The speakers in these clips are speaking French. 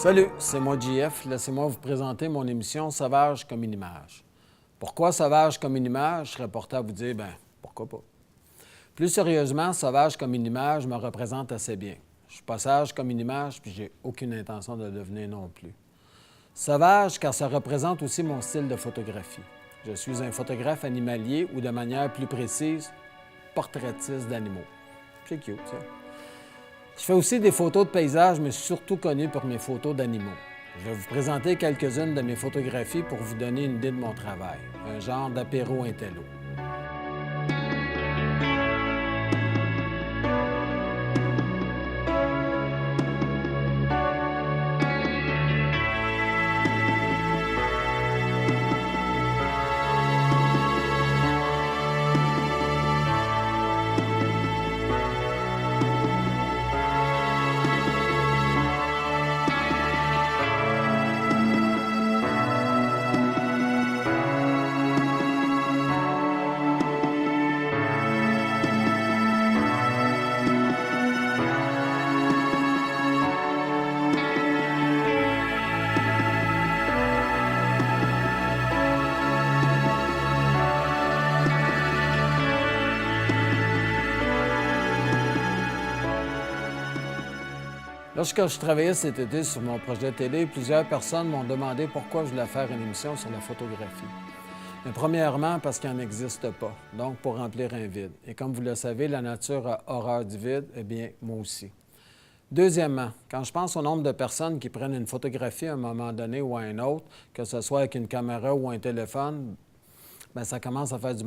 Salut, c'est moi JF. Laissez-moi vous présenter mon émission Sauvage comme une image. Pourquoi Sauvage comme une image? Je serais porté à vous dire, pourquoi pas. Plus sérieusement, Sauvage comme une image me représente assez bien. Je suis pas sage comme une image, puis j'ai aucune intention de le devenir non plus. Sauvage, car ça représente aussi mon style de photographie. Je suis un photographe animalier ou, de manière plus précise, portraitiste d'animaux. C'est cute, ça. Je fais aussi des photos de paysages, mais surtout connu pour mes photos d'animaux. Je vais vous présenter quelques-unes de mes photographies pour vous donner une idée de mon travail, un genre d'apéro intello. Lorsque je travaillais cet été sur mon projet télé, plusieurs personnes m'ont demandé pourquoi je voulais faire une émission sur la photographie. Mais premièrement, parce qu'il n'en existe pas, donc pour remplir un vide. Et comme vous le savez, la nature a horreur du vide, eh bien, moi aussi. Deuxièmement, quand je pense au nombre de personnes qui prennent une photographie à un moment donné ou à un autre, que ce soit avec une caméra ou un téléphone, ça commence à faire du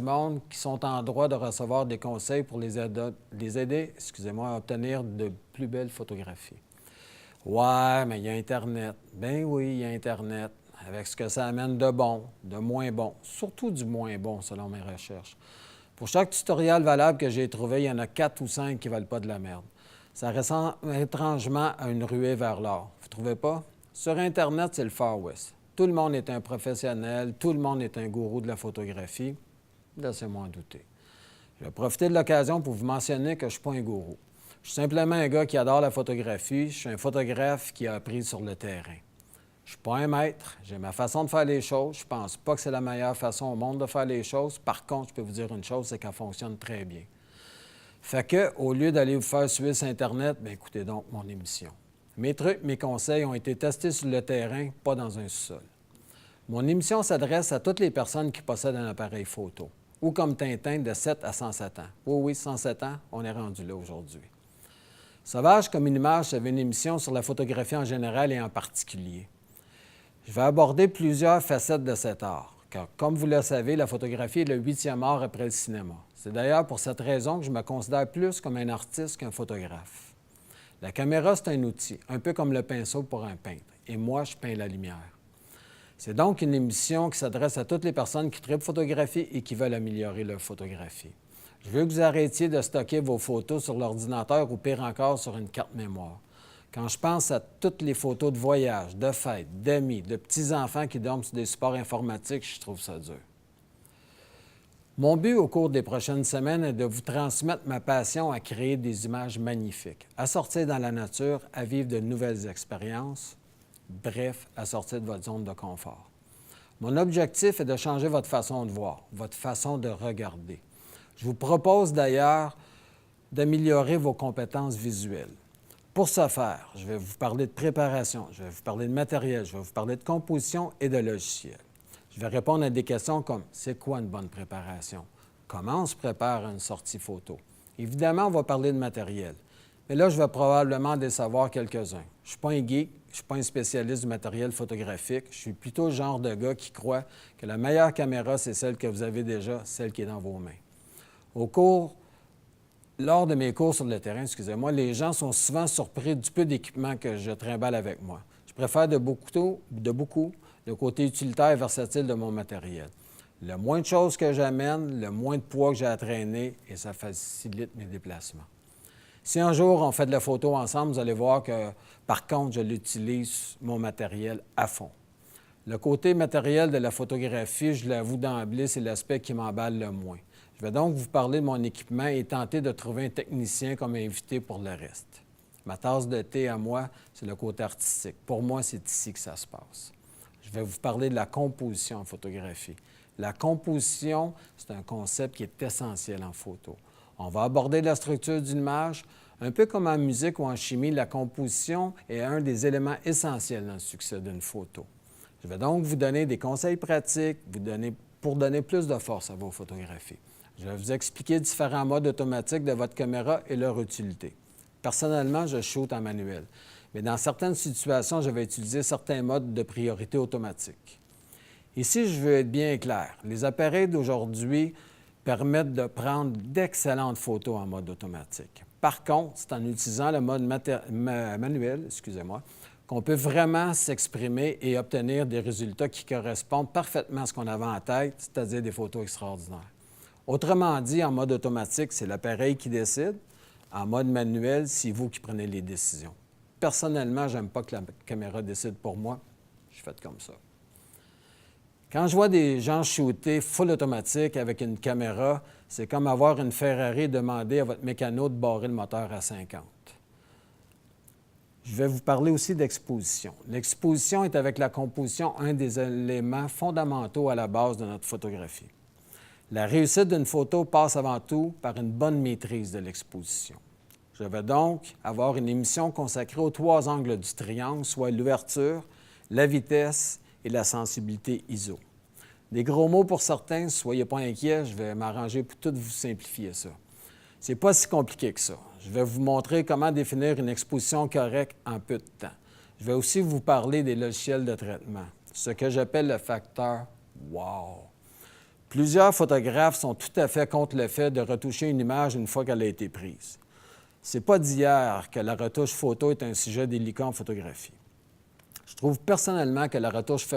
monde qui sont en droit de recevoir des conseils pour les aider à obtenir de plus belles photographies. Ouais, mais il y a Internet. Ben oui, il y a Internet, avec ce que ça amène de bon, de moins bon, surtout du moins bon, selon mes recherches. Pour chaque tutoriel valable que j'ai trouvé, il y en a 4 ou 5 qui ne valent pas de la merde. Ça ressemble étrangement à une ruée vers l'or. Vous ne trouvez pas? Sur Internet, c'est le Far West. Tout le monde est un professionnel, tout le monde est un gourou de la photographie. Laissez-moi en douter. Je vais profiter de l'occasion pour vous mentionner que je ne suis pas un gourou. Je suis simplement un gars qui adore la photographie. Je suis un photographe qui a appris sur le terrain. Je ne suis pas un maître. J'ai ma façon de faire les choses. Je ne pense pas que c'est la meilleure façon au monde de faire les choses. Par contre, je peux vous dire une chose, c'est qu'elle fonctionne très bien. Fait que, au lieu d'aller vous faire suivre sur Internet, écoutez donc mon émission. Mes trucs, mes conseils ont été testés sur le terrain, pas dans un sous-sol. Mon émission s'adresse à toutes les personnes qui possèdent un appareil photo, ou comme Tintin de 7 à 107 ans. Oui, 107 ans, on est rendu là aujourd'hui. Sauvage comme une image, c'est une émission sur la photographie en général et en particulier. Je vais aborder plusieurs facettes de cet art, car comme vous le savez, la photographie est le 8e art après le cinéma. C'est d'ailleurs pour cette raison que je me considère plus comme un artiste qu'un photographe. La caméra, c'est un outil, un peu comme le pinceau pour un peintre. Et moi, je peins la lumière. C'est donc une émission qui s'adresse à toutes les personnes qui trippent photographie et qui veulent améliorer leur photographie. Je veux que vous arrêtiez de stocker vos photos sur l'ordinateur ou pire encore sur une carte mémoire. Quand je pense à toutes les photos de voyage, de fêtes, d'amis, de petits-enfants qui dorment sur des supports informatiques, je trouve ça dur. Mon but au cours des prochaines semaines est de vous transmettre ma passion à créer des images magnifiques, à sortir dans la nature, à vivre de nouvelles expériences, bref, à sortir de votre zone de confort. Mon objectif est de changer votre façon de voir, votre façon de regarder. Je vous propose d'ailleurs d'améliorer vos compétences visuelles. Pour ce faire, je vais vous parler de préparation, je vais vous parler de matériel, je vais vous parler de composition et de logiciel. Je vais répondre à des questions comme « C'est quoi une bonne préparation? Comment on se prépare à une sortie photo? » Évidemment, on va parler de matériel. Mais là, je vais probablement en décevoir quelques-uns. Je ne suis pas un geek, je ne suis pas un spécialiste du matériel photographique. Je suis plutôt le genre de gars qui croit que la meilleure caméra, c'est celle que vous avez déjà, celle qui est dans vos mains. Lors de mes cours sur le terrain, les gens sont souvent surpris du peu d'équipement que je trimballe avec moi. Je préfère de beaucoup le côté utilitaire et versatile de mon matériel. Le moins de choses que j'amène, le moins de poids que j'ai à traîner, et ça facilite mes déplacements. Si un jour on fait de la photo ensemble, vous allez voir que, par contre, je l'utilise, mon matériel, à fond. Le côté matériel de la photographie, je l'avoue d'emblée, c'est l'aspect qui m'emballe le moins. Je vais donc vous parler de mon équipement et tenter de trouver un technicien comme invité pour le reste. Ma tasse de thé à moi, c'est le côté artistique. Pour moi, c'est ici que ça se passe. Je vais vous parler de la composition en photographie. La composition, c'est un concept qui est essentiel en photo. On va aborder la structure d'une image. Un peu comme en musique ou en chimie, la composition est un des éléments essentiels dans le succès d'une photo. Je vais donc vous donner des conseils pratiques pour donner plus de force à vos photographies. Je vais vous expliquer différents modes automatiques de votre caméra et leur utilité. Personnellement, je shoot en manuel, mais dans certaines situations, je vais utiliser certains modes de priorité automatique. Ici, je veux être bien clair. Les appareils d'aujourd'hui permettent de prendre d'excellentes photos en mode automatique. Par contre, c'est en utilisant le mode manuel, qu'on peut vraiment s'exprimer et obtenir des résultats qui correspondent parfaitement à ce qu'on avait en tête, c'est-à-dire des photos extraordinaires. Autrement dit, en mode automatique, c'est l'appareil qui décide. En mode manuel, c'est vous qui prenez les décisions. Personnellement, je n'aime pas que la caméra décide pour moi. Je suis fait comme ça. Quand je vois des gens shooter full automatique avec une caméra, c'est comme avoir une Ferrari et demander à votre mécano de barrer le moteur à 50. Je vais vous parler aussi d'exposition. L'exposition est avec la composition un des éléments fondamentaux à la base de notre photographie. La réussite d'une photo passe avant tout par une bonne maîtrise de l'exposition. Je vais donc avoir une émission consacrée aux 3 angles du triangle, soit l'ouverture, la vitesse et la sensibilité ISO. Des gros mots pour certains, soyez pas inquiets, je vais m'arranger pour tout vous simplifier ça. C'est pas si compliqué que ça. Je vais vous montrer comment définir une exposition correcte en peu de temps. Je vais aussi vous parler des logiciels de traitement, ce que j'appelle le facteur « wow ». Plusieurs photographes sont tout à fait contre le fait de retoucher une image une fois qu'elle a été prise. C'est pas d'hier que la retouche photo est un sujet délicat en photographie. Je trouve personnellement que la retouche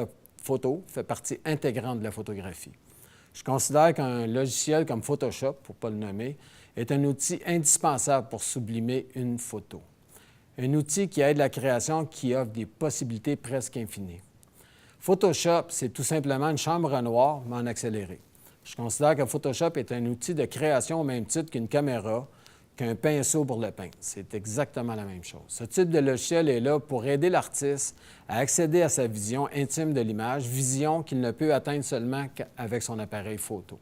photo fait partie intégrante de la photographie. Je considère qu'un logiciel comme Photoshop, pour ne pas le nommer, est un outil indispensable pour sublimer une photo. Un outil qui aide la création, qui offre des possibilités presque infinies. Photoshop, c'est tout simplement une chambre noire, mais en accéléré. Je considère que Photoshop est un outil de création au même titre qu'une caméra, qu'un pinceau pour le peindre. C'est exactement la même chose. Ce type de logiciel est là pour aider l'artiste à accéder à sa vision intime de l'image, vision qu'il ne peut atteindre seulement qu'avec son appareil photo.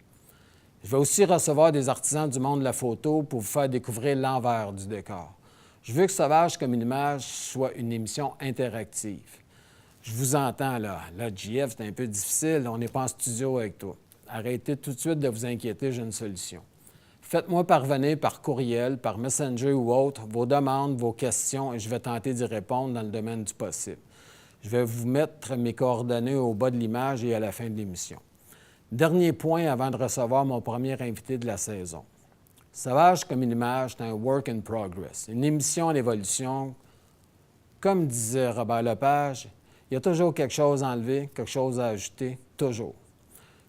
Je vais aussi recevoir des artisans du monde de la photo pour vous faire découvrir l'envers du décor. Je veux que Sauvage comme une image soit une émission interactive. Je vous entends, là. Là, JF, c'est un peu difficile. On n'est pas en studio avec toi. Arrêtez tout de suite de vous inquiéter, j'ai une solution. Faites-moi parvenir par courriel, par Messenger ou autre, vos demandes, vos questions, et je vais tenter d'y répondre dans le domaine du possible. Je vais vous mettre mes coordonnées au bas de l'image et à la fin de l'émission. Dernier point avant de recevoir mon premier invité de la saison. Sauvage comme une image, c'est un work in progress, une émission en évolution. Comme disait Robert Lepage, il y a toujours quelque chose à enlever, quelque chose à ajouter, toujours.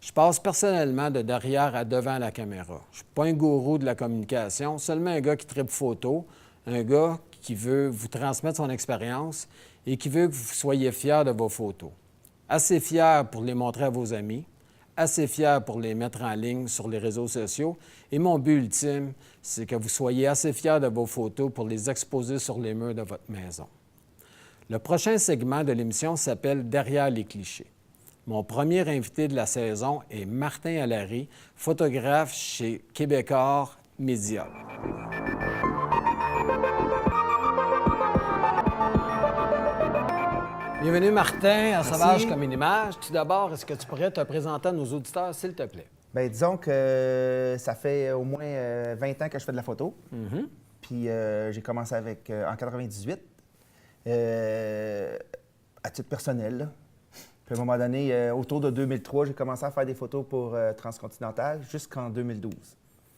Je passe personnellement de derrière à devant la caméra. Je ne suis pas un gourou de la communication, seulement un gars qui tripe photo, un gars qui veut vous transmettre son expérience et qui veut que vous soyez fiers de vos photos. Assez fiers pour les montrer à vos amis, assez fiers pour les mettre en ligne sur les réseaux sociaux. Et mon but ultime, c'est que vous soyez assez fiers de vos photos pour les exposer sur les murs de votre maison. Le prochain segment de l'émission s'appelle « Derrière les clichés ». Mon premier invité de la saison est Martin Allary, photographe chez Québecor Média. Bienvenue, Martin, à Sauvage comme une image. Tout d'abord, est-ce que tu pourrais te présenter à nos auditeurs, s'il te plaît? Bien, disons que ça fait au moins 20 ans que je fais de la photo. Puis j'ai commencé avec en 98, à titre personnel, là. Puis à un moment donné, autour de 2003, j'ai commencé à faire des photos pour Transcontinental jusqu'en 2012.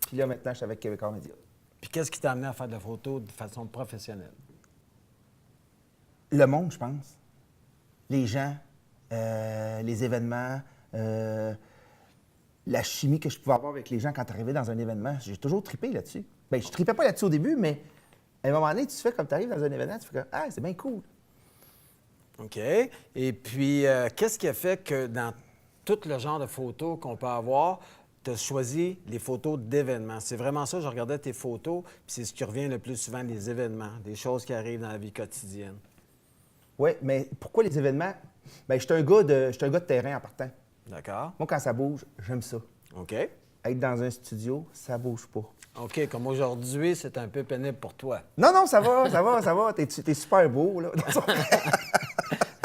Puis là, maintenant, je suis avec Québecor Média. Puis qu'est-ce qui t'a amené à faire de la photo de façon professionnelle? Le monde, je pense. Les gens, les événements, la chimie que je pouvais avoir avec les gens quand tu arrivais dans un événement. J'ai toujours trippé là-dessus. Bien, je tripais pas là-dessus au début, mais à un moment donné, tu fais comme tu arrives dans un événement, tu fais comme « Ah, c'est bien cool ». OK. Et puis, qu'est-ce qui a fait que dans tout le genre de photos qu'on peut avoir, tu as choisi les photos d'événements. C'est vraiment ça, je regardais tes photos, puis c'est ce qui revient le plus souvent, les événements, des choses qui arrivent dans la vie quotidienne. Oui, mais pourquoi les événements? Bien, je suis un gars de terrain en partant. D'accord? Moi, quand ça bouge, j'aime ça. OK. Être dans un studio, ça bouge pas. OK, comme aujourd'hui, c'est un peu pénible pour toi. Non, ça va. T'es super beau, là.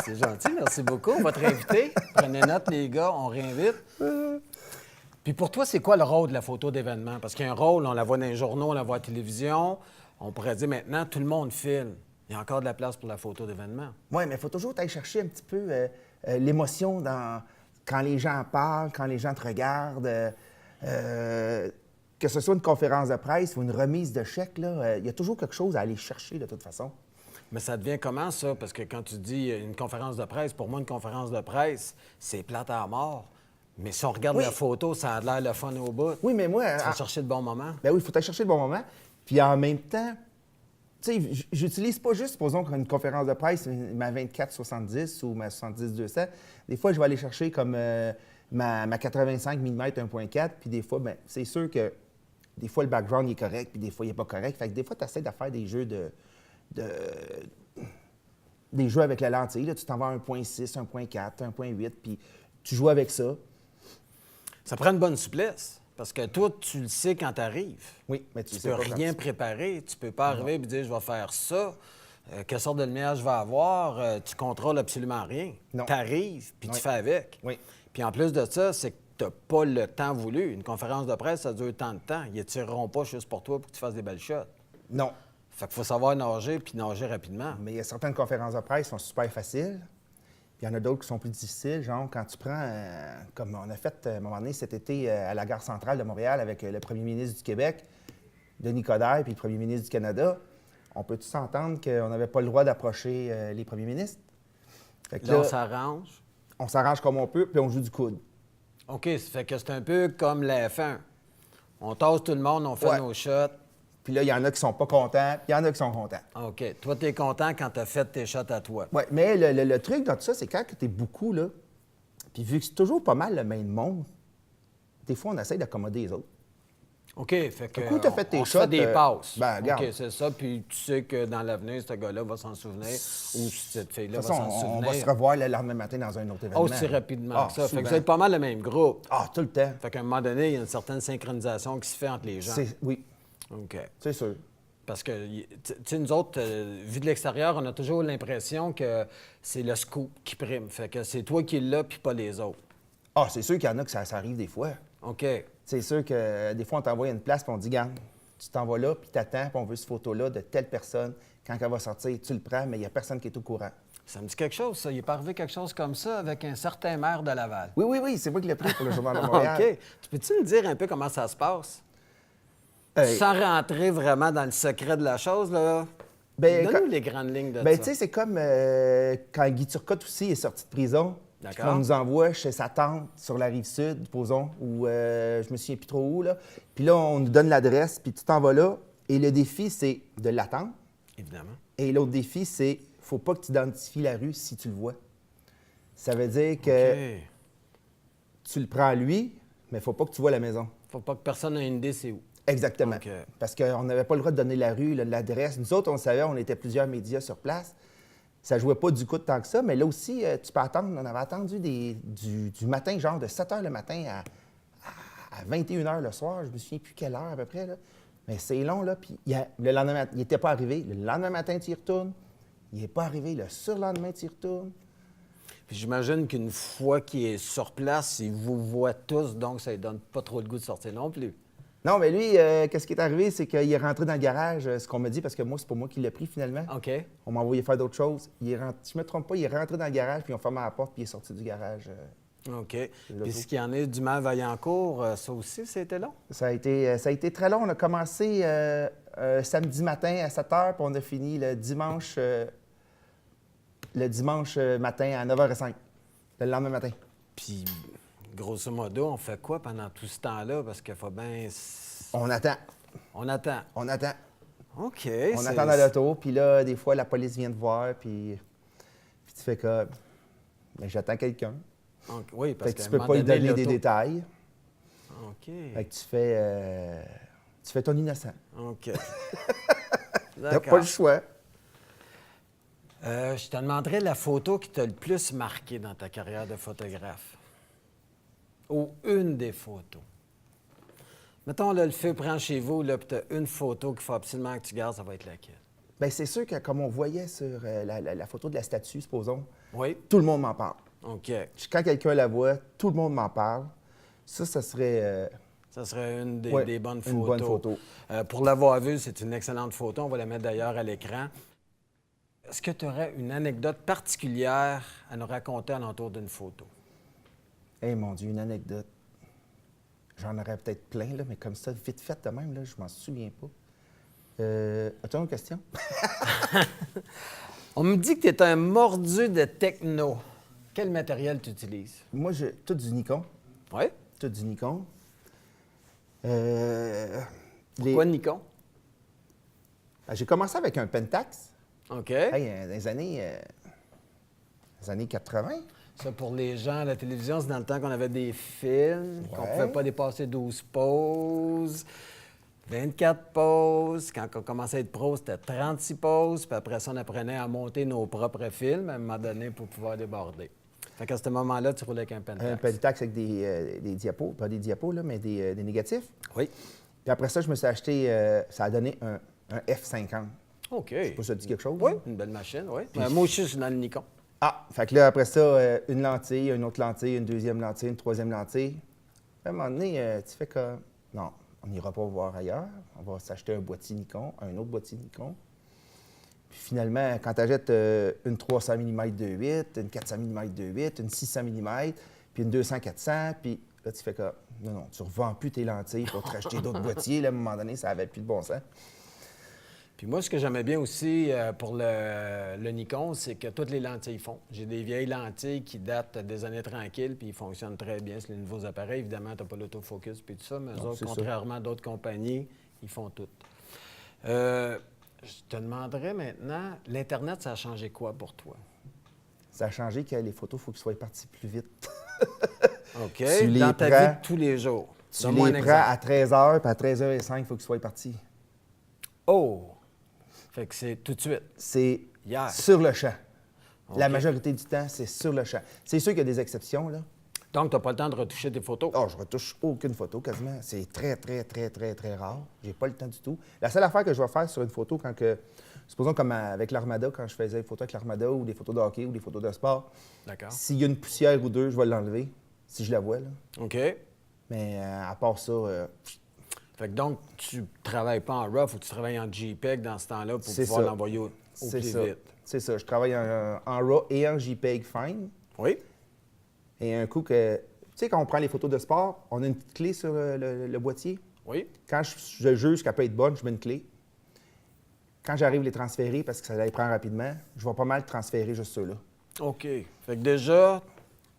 C'est gentil, merci beaucoup. On va te réinviter. Prenez note, les gars, on réinvite. Puis pour toi, c'est quoi le rôle de la photo d'événement? Parce qu'il y a un rôle, on la voit dans les journaux, on la voit à la télévision. On pourrait dire maintenant, tout le monde filme. Il y a encore de la place pour la photo d'événement. Oui, mais il faut toujours aller chercher un petit peu l'émotion quand les gens parlent, quand les gens te regardent. Que ce soit une conférence de presse ou une remise de chèque, il y a toujours quelque chose à aller chercher de toute façon. Mais ça devient comment, ça? Parce que quand tu dis une conférence de presse, pour moi, une conférence de presse, c'est plate à mort. Mais si on regarde Oui. la photo, ça a l'air le fun au bout. Oui, mais moi... Tu vas chercher le bon moment. Ben oui, il faut aller chercher le bon moment. Puis en même temps, tu sais, j'utilise pas juste, supposons, une conférence de presse, ma 24-70 ou ma 70-200. Des fois, je vais aller chercher comme ma 85 mm 1.4, puis des fois, ben c'est sûr que des fois, le background est correct, puis des fois, il n'est pas correct. Fait que des fois, tu essaies de faire des jeux des jeux avec la lentille. Là, tu t'en vas à 1.6, 1.4, 1.8, puis tu joues avec ça. Ça prend une bonne souplesse. Parce que toi, tu le sais quand tu arrives. Oui, mais Tu sais peux pas rien quand préparer. Tu peux pas arriver et dire je vais faire ça. Quelle sorte de lumière je vais avoir? Tu contrôles absolument rien. Non. Tu arrives puis Oui. tu fais avec. Oui. Puis en plus de ça, c'est que tu n'as pas le temps voulu. Une conférence de presse, ça dure tant de temps. Ils ne tireront pas juste pour toi pour que tu fasses des belles shots. Non. Fait qu'il faut savoir nager puis nager rapidement. Mais il y a certaines conférences de presse qui sont super faciles. Puis il y en a d'autres qui sont plus difficiles. Genre, quand tu prends, comme on a fait à un moment donné cet été à la gare centrale de Montréal avec le premier ministre du Québec, Denis Coderre, puis le premier ministre du Canada, on peut tous s'entendre qu'on n'avait pas le droit d'approcher les premiers ministres? Fait que Là, on s'arrange. on s'arrange comme on peut, puis on joue du coude. OK, ça fait que c'est un peu comme la F1. On tasse tout le monde, on fait Ouais. nos shots. Puis là, il y en a qui sont pas contents, puis il y en a qui sont contents. OK. Toi, tu es content quand tu as fait tes shots à toi. Oui, mais le truc dans tout ça, c'est quand tu es beaucoup, là, puis vu que c'est toujours pas mal le même monde, des fois, on essaie d'accommoder les autres. OK, fait que Du coup, t'as fait tes on se fait shots, des passes. ben, regarde. OK, c'est ça. Puis tu sais que dans l'avenir, ce gars-là va s'en souvenir ou cette fille-là De toute va façon, s'en on souvenir va se revoir le lendemain matin dans un autre événement. aussi rapidement Ah, que ça. Fait que souvent. vous êtes pas mal le même groupe. Ah, tout le temps. Fait qu'à un moment donné, il y a une certaine synchronisation qui se fait entre les gens. Oui, OK. c'est sûr. Parce que, tu sais, nous autres, vu de l'extérieur, on a toujours l'impression que c'est le scoop qui prime. Fait que c'est toi qui l'as, puis pas les autres. Ah, c'est sûr qu'il y en a que ça arrive des fois. OK. C'est sûr que des fois, on t'envoie à une place, puis on dit, garde, tu t'en vas là, puis t'attends, puis on veut cette photo-là de telle personne. Quand elle va sortir, tu le prends, mais il n'y a personne qui est au courant. Ça me dit quelque chose, ça. Il est pas arrivé quelque chose comme ça avec un certain maire de Laval. Oui, c'est moi qui l'ai pris pour le Journal de Montréal. OK. Tu peux-tu me dire un peu comment ça se passe? Hey. Sans rentrer vraiment dans le secret de la chose, là. Ben, Donne-nous quand- les grandes lignes de Ben, ça. tu sais, c'est comme quand Guy Turcotte aussi est sorti de prison. Puis D'accord. qu'on nous envoie chez sa tante sur la rive sud, supposons, ou je me souviens plus trop où, là. Puis là, on nous donne l'adresse, puis tu t'en vas là. Et le défi, c'est de l'attendre. Évidemment. Et l'autre défi, c'est faut pas que tu identifies la rue si tu le vois. Ça veut dire que OK. tu le prends lui, mais faut pas que tu vois la maison. Faut pas que personne ait une idée c'est où. Exactement. OK. Parce qu'on n'avait pas le droit de donner la rue, là, l'adresse. Nous autres, on le savait, on était plusieurs médias sur place. Ça jouait pas du coup de tant que ça, mais là aussi, tu peux attendre. On avait attendu du matin, genre de 7 h le matin à 21 h le soir. Je me souviens plus quelle heure à peu près, là. Mais c'est long, là. Puis le lendemain, il n'était pas arrivé. Le lendemain matin, tu y retournes. Il n'est pas arrivé. Le surlendemain, tu y retournes. Puis j'imagine qu'une fois qu'il est sur place, il vous voit tous, donc ça ne donne pas trop le goût de sortir non plus. Non, mais lui, qu'est-ce qui est arrivé, c'est qu'il est rentré dans le garage, ce qu'on m'a dit, parce que moi, c'est pas moi qui l'ai pris finalement. OK. On m'a envoyé faire d'autres choses. Si je me trompe pas, il est rentré dans le garage, puis ils ont fermé la porte, puis il est sorti du garage. OK. Puis ce qu'il y en est du Mans Vaillancourt, ça aussi, c'était long? Ça a été très long. On a commencé samedi matin à 7 h, puis on a fini le dimanche matin à 9 h 05, le lendemain matin. Puis, grosso modo, on fait quoi pendant tout ce temps-là? Parce qu'il faut bien... On attend. On attend. On attend. OK. On attend dans l'auto, puis là, des fois, la police vient te voir, puis tu fais comme... Mais j'attends quelqu'un. Oui, parce Fait que qu'à tu un peux moment pas lui donné, donner des l'auto- détails. OK. Fait que tu fais ton innocent. OK. T'as pas le choix. Je te demanderais la photo qui t'a le plus marqué dans ta carrière de photographe. Ou une des photos. Mettons, là, le feu prend chez vous, là, puis tu as une photo qu'il faut absolument que tu gardes, ça va être laquelle? Bien, c'est sûr que comme on voyait sur la photo de la statue, supposons, Oui? tout le monde m'en parle. OK. Quand quelqu'un la voit, tout le monde m'en parle. Ça serait Ça serait une des, ouais, des bonnes une photos. bonne photo. Pour l'avoir vue, c'est une excellente photo. On va la mettre d'ailleurs à l'écran. Est-ce que tu aurais une anecdote particulière à nous raconter alentour d'une photo? Eh mon Dieu, une anecdote. J'en aurais peut-être plein, là, mais comme ça, vite fait de même, là, je m'en souviens pas. As-tu une question? On me dit que tu es un mordu de techno. Quel matériel tu utilises? Moi, tout du Nikon. Oui? Tout du Nikon. Pourquoi Nikon? J'ai commencé avec un Pentax. OK. Hey, dans les années 80. Ça, pour les gens à la télévision, c'est dans le temps qu'on avait des films, qu'on ne pouvait pas dépasser 12 poses, 24 poses. Quand on commençait à être pro, c'était 36 poses. Puis après ça, on apprenait à monter nos propres films à un moment donné pour pouvoir déborder. Fait qu'à ce moment-là, tu roulais avec un Pentax. Un Pentax avec des diapos, pas des diapos, là, mais des négatifs. Oui. Puis après ça, je me suis acheté, ça a donné un F50. OK. Je sais pas si ça te dit quelque chose. Oui, hein? une belle machine, oui. Moi aussi, je suis dans le Nikon. Ah, fait que là, après ça, une lentille, une autre lentille, une deuxième lentille, une troisième lentille. À un moment donné, tu fais comme, non, on n'ira pas voir ailleurs. On va s'acheter un boîtier Nikon, un autre boîtier Nikon. Puis finalement, quand tu achètes une 300 mm 2.8, une 400 mm 2.8, une 600 mm, puis une 200-400, puis là, tu fais comme, non, tu ne revends plus tes lentilles pour te racheter d'autres boîtiers. Là, à un moment donné, ça n'avait plus de bon sens. Puis moi, ce que j'aimais bien aussi pour le Nikon, c'est que toutes les lentilles font. J'ai des vieilles lentilles qui datent des années tranquilles, puis ils fonctionnent très bien sur les nouveaux appareils. Évidemment, tu n'as pas l'autofocus puis tout ça, mais eux autres, contrairement à d'autres compagnies, ils font tout. Je te demanderais maintenant, l'Internet, ça a changé quoi pour toi? Ça a changé que les photos, il faut qu'ils soient parties plus vite. OK. Dans ta vie de tous les jours. Tu les prends à 13h, puis à 13h05, il faut qu'ils soient partis. Oh! Fait que c'est tout de suite. C'est hier. Sur le champ. Okay. La majorité du temps, c'est sur le champ. C'est sûr qu'il y a des exceptions, là. Donc, tu n'as pas le temps de retoucher tes photos? Oh, je retouche aucune photo, quasiment. C'est très, très, très, très, très rare. J'ai pas le temps du tout. La seule affaire que je vais faire sur une photo, quand que... Supposons comme avec l'Armada, quand je faisais des photos avec l'Armada, ou des photos de hockey, ou des photos de sport. D'accord. S'il y a une poussière ou deux, je vais l'enlever, si je la vois, là. OK. Mais à part ça... Fait que donc, tu travailles pas en RAW ou tu travailles en JPEG dans ce temps-là pour pouvoir l'envoyer au plus vite. C'est ça. Je travaille en RAW et en JPEG Fine. Oui. Et un coup que... Tu sais, quand on prend les photos de sport, on a une petite clé sur le boîtier. Oui. Quand je juge qu'elle peut être bonne, je mets une clé. Quand j'arrive à les transférer, parce que ça les prend rapidement, je vais pas mal transférer juste ceux-là. OK. Fait que déjà,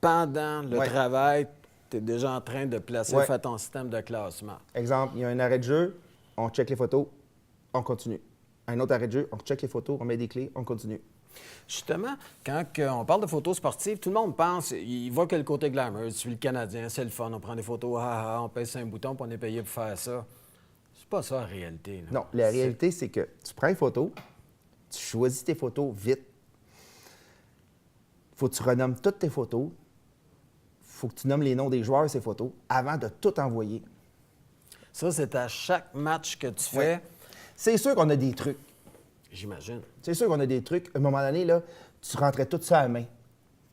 pendant le travail, tu es déjà en train de placer, faire ton système de classement. Exemple, il y a un arrêt de jeu, on check les photos, on continue. Un autre arrêt de jeu, on check les photos, on met des clés, on continue. Justement, quand on parle de photos sportives, tout le monde pense, il voit que le côté glamour, je suis le Canadien, c'est le fun, on prend des photos, on pèse un bouton, puis on est payé pour faire ça. C'est pas ça, la réalité. Là. Non, la réalité, c'est que tu prends une photo, tu choisis tes photos vite. Faut que tu renommes toutes tes photos. Faut que tu nommes les noms des joueurs de ces photos avant de tout envoyer. Ça, c'est à chaque match que tu fais. C'est sûr qu'on a des trucs. J'imagine. C'est sûr qu'on a des trucs. À un moment donné, là, tu rentrais tout ça à la main.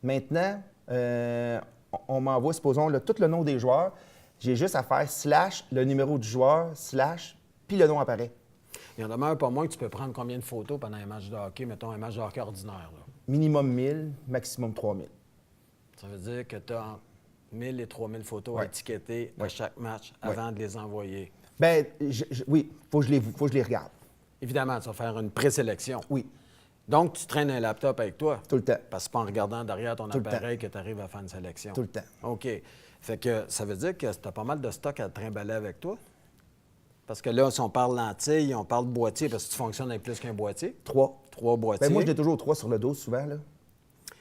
Maintenant, on m'envoie, supposons, tout le nom des joueurs. J'ai juste à faire / le numéro du joueur, / puis le nom apparaît. Il y en demeure pas moins que tu peux prendre combien de photos pendant un match de hockey, mettons un match de hockey ordinaire. Là. Minimum 1000, maximum 3000. Ça veut dire que tu as entre 1000 et 3000 photos à étiqueter à chaque match avant de les envoyer. Bien, oui, faut que je les regarde. Évidemment, tu vas faire une présélection. Oui. Donc, tu traînes un laptop avec toi. Tout le temps. Parce que c'est pas en regardant derrière ton appareil que tu arrives à faire une sélection. Tout le temps. OK. Fait que ça veut dire que tu as pas mal de stock à trimballer avec toi? Parce que là, si on parle lentilles, on parle boîtier, parce que tu fonctionnes avec plus qu'un boîtier. 3 boîtiers. Bien, moi, je l'ai toujours 3 sur le dos, souvent, là.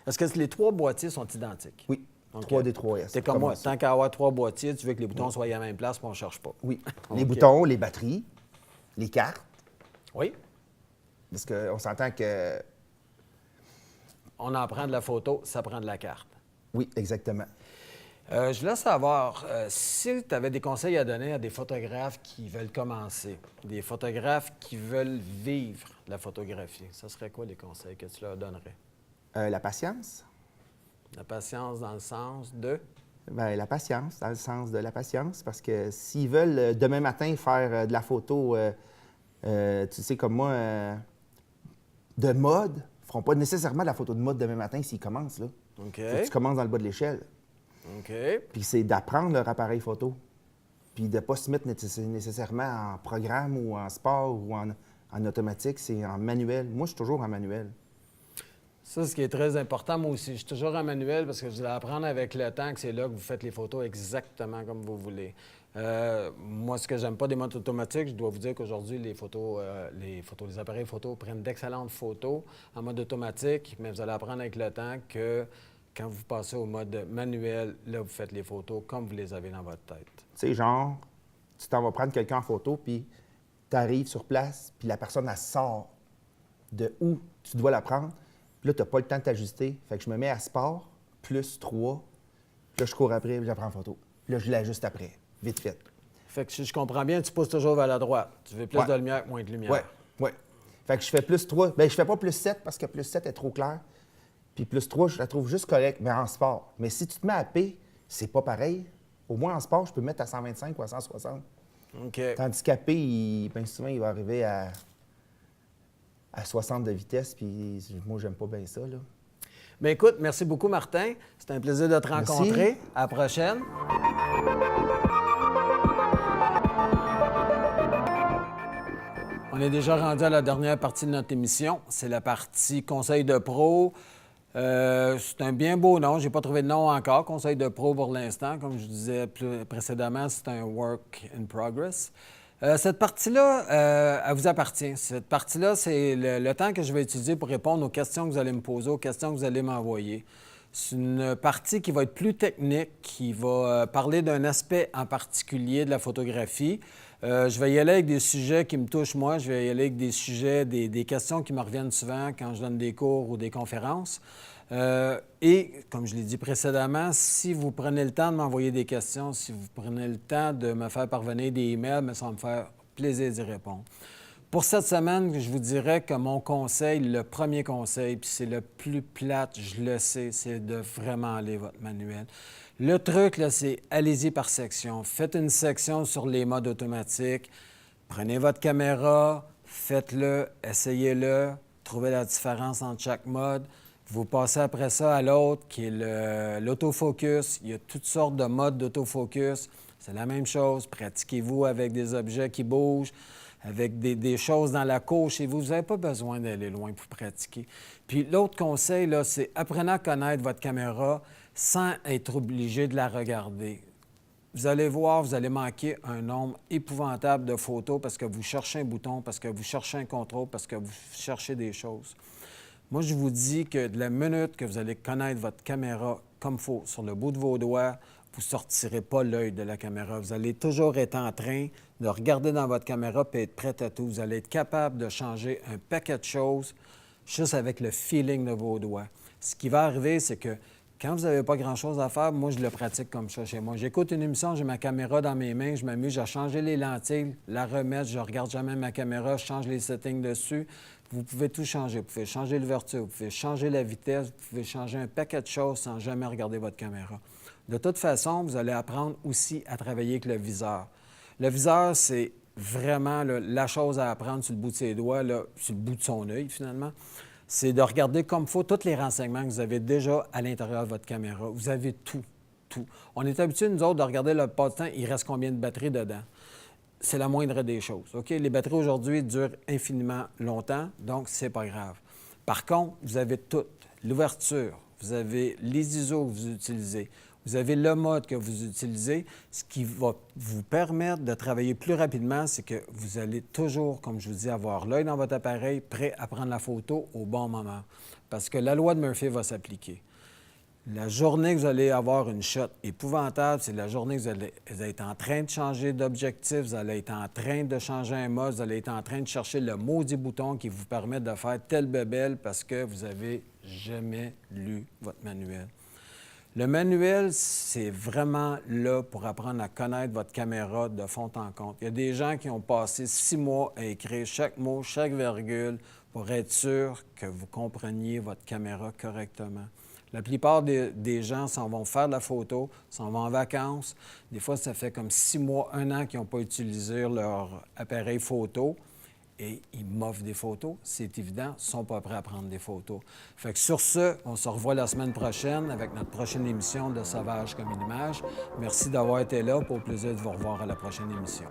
Est-ce que les 3 boîtiers sont identiques? Oui. OK. 3D, 3S. T'es comme moi. Tant qu'à avoir 3 boîtiers, tu veux que les boutons soient à la même place, puis on ne cherche pas. Oui. OK. Les boutons, les batteries, les cartes. Oui. Parce qu'on s'entend que... On en prend de la photo, ça prend de la carte. Oui, exactement. Je voulais savoir si tu avais des conseils à donner à des photographes qui veulent commencer, des photographes qui veulent vivre la photographie. Ce serait quoi les conseils que tu leur donnerais? La patience. La patience dans le sens de... Bien, la patience, dans le sens de la patience, parce que s'ils veulent demain matin faire de la photo, tu sais, comme moi, de mode, ils ne feront pas nécessairement de la photo de mode demain matin s'ils commencent, là. OK. Faut que tu commences dans le bas de l'échelle. OK. Puis c'est d'apprendre leur appareil photo. Puis de ne pas se mettre nécessairement en programme ou en sport ou en automatique, c'est en manuel. Moi, je suis toujours en manuel. Ça, ce qui est très important, moi aussi. Je suis toujours en manuel parce que vous allez apprendre avec le temps que c'est là que vous faites les photos exactement comme vous voulez. Moi, ce que j'aime pas des modes automatiques, je dois vous dire qu'aujourd'hui, les appareils photo prennent d'excellentes photos en mode automatique, mais vous allez apprendre avec le temps que quand vous passez au mode manuel, là, vous faites les photos comme vous les avez dans votre tête. Tu sais, genre, tu t'en vas prendre quelqu'un en photo, puis tu arrives sur place, puis la personne, elle sort de où tu dois la prendre. Puis là, tu n'as pas le temps de t'ajuster. Fait que je me mets à sport, plus 3. Puis là, je cours après, puis je la prends en photo. Puis là, je l'ajuste après, vite fait. Fait que si je comprends bien, tu pousses toujours vers la droite. Tu veux plus Ouais. de lumière que moins de lumière. Oui. Fait que je fais plus 3. Bien, je fais pas plus 7 parce que plus 7 est trop clair. Puis plus 3, je la trouve juste correcte, mais en sport. Mais si tu te mets à P, c'est pas pareil. Au moins en sport, je peux mettre à 125 ou à 160. OK. Tandis qu'à P, bien souvent, il va arriver à 60 de vitesse, puis moi, j'aime pas bien ça, là. Bien, écoute, merci beaucoup, Martin. C'était un plaisir de te Merci. rencontrer. À la prochaine. On est déjà rendu à la dernière partie de notre émission. C'est la partie Conseil de pro. C'est un bien beau nom. Je n'ai pas trouvé de nom encore. Conseil de pro pour l'instant. Comme je disais précédemment, c'est un work in progress. Cette partie-là, elle vous appartient. Cette partie-là, c'est le temps que je vais utiliser pour répondre aux questions que vous allez me poser, aux questions que vous allez m'envoyer. C'est une partie qui va être plus technique, qui va parler d'un aspect en particulier de la photographie. Je vais y aller avec des sujets qui me touchent moi. Je vais y aller avec des sujets, des questions qui me reviennent souvent quand je donne des cours ou des conférences. Et, comme je l'ai dit précédemment, si vous prenez le temps de m'envoyer des questions, si vous prenez le temps de me faire parvenir des emails, mais ça va me faire plaisir d'y répondre. Pour cette semaine, je vous dirais que mon conseil, le premier conseil, puis c'est le plus plate, je le sais, c'est de vraiment aller votre manuel. Le truc, là, c'est allez-y par section. Faites une section sur les modes automatiques. Prenez votre caméra, faites-le, essayez-le, trouvez la différence entre chaque mode. Vous passez après ça à l'autre, qui est l'autofocus. Il y a toutes sortes de modes d'autofocus. C'est la même chose. Pratiquez-vous avec des objets qui bougent, avec des choses dans la cour chez vous. Vous n'avez pas besoin d'aller loin pour pratiquer. Puis l'autre conseil, là, c'est apprenez à connaître votre caméra sans être obligé de la regarder. Vous allez voir, vous allez manquer un nombre épouvantable de photos parce que vous cherchez un bouton, parce que vous cherchez un contrôle, parce que vous cherchez des choses. Moi, je vous dis que de la minute que vous allez connaître votre caméra comme il faut, sur le bout de vos doigts, vous ne sortirez pas l'œil de la caméra. Vous allez toujours être en train de regarder dans votre caméra et être prêt à tout. Vous allez être capable de changer un paquet de choses juste avec le feeling de vos doigts. Ce qui va arriver, c'est que quand vous n'avez pas grand-chose à faire, moi, je le pratique comme ça chez moi. J'écoute une émission, j'ai ma caméra dans mes mains, je m'amuse à changer les lentilles, la remettre, je ne regarde jamais ma caméra, je change les settings dessus. Vous pouvez tout changer. Vous pouvez changer l'ouverture, vous pouvez changer la vitesse, vous pouvez changer un paquet de choses sans jamais regarder votre caméra. De toute façon, vous allez apprendre aussi à travailler avec le viseur. Le viseur, c'est vraiment là, la chose à apprendre sur le bout de ses doigts, là, sur le bout de son œil, finalement. C'est de regarder comme il faut tous les renseignements que vous avez déjà à l'intérieur de votre caméra. Vous avez tout. On est habitué, nous autres, de regarder le pas de temps, il reste combien de batteries dedans. C'est la moindre des choses. OK? Les batteries aujourd'hui durent infiniment longtemps, donc c'est pas grave. Par contre, vous avez tout. L'ouverture, vous avez les ISO que vous utilisez, vous avez le mode que vous utilisez. Ce qui va vous permettre de travailler plus rapidement, c'est que vous allez toujours, comme je vous dis, avoir l'œil dans votre appareil, prêt à prendre la photo au bon moment. Parce que la loi de Murphy va s'appliquer. La journée que vous allez avoir une shot épouvantable, c'est la journée que vous allez être en train de changer d'objectif, vous allez être en train de changer un mode, vous allez être en train de chercher le maudit bouton qui vous permet de faire telle bébelle parce que vous n'avez jamais lu votre manuel. Le manuel, c'est vraiment là pour apprendre à connaître votre caméra de fond en comble. Il y a des gens qui ont passé 6 mois à écrire chaque mot, chaque virgule pour être sûr que vous compreniez votre caméra correctement. La plupart des gens s'en vont faire de la photo, s'en vont en vacances. Des fois, ça fait comme 6 mois, 1 an qu'ils n'ont pas utilisé leur appareil photo et ils m'offrent des photos. C'est évident, ils ne sont pas prêts à prendre des photos. Fait que sur ce, on se revoit la semaine prochaine avec notre prochaine émission de Sauvage comme une image. Merci d'avoir été là. Pour le plaisir de vous revoir à la prochaine émission.